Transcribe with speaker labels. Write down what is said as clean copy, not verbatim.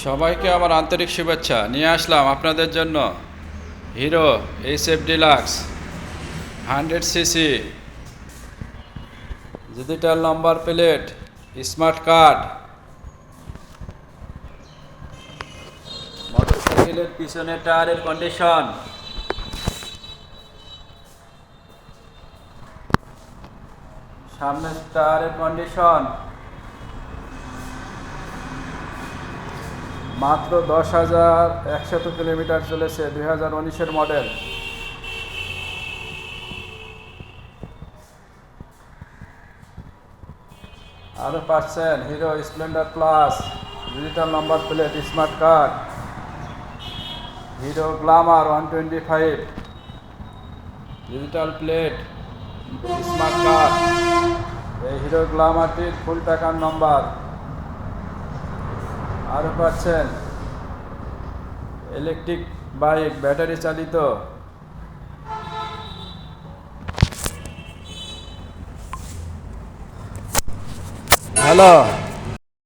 Speaker 1: সবাইকে আমার আন্তরিক শুভেচ্ছা নিয়ে আসলাম আপনাদের জন্য hero HF deluxe 100 CC digital number plate smart card. মোটরসাইকেলের পিছনে টায়ারের কন্ডিশন, সামনের টায়ারের কন্ডিশন মাত্র 10,100 কিলোমিটার চলেছে, 2019-এর মডেল। আরও পাচ্ছেন hero Splendor plus digital number plate smart card, hero Glamour 125 digital plate smart card. এই হিরো গ্ল্যামারটির ফুল টাকার নম্বর। আরও পাচ্ছেন ইলেকট্রিক বাইক ব্যাটারি চালিত। হ্যালো।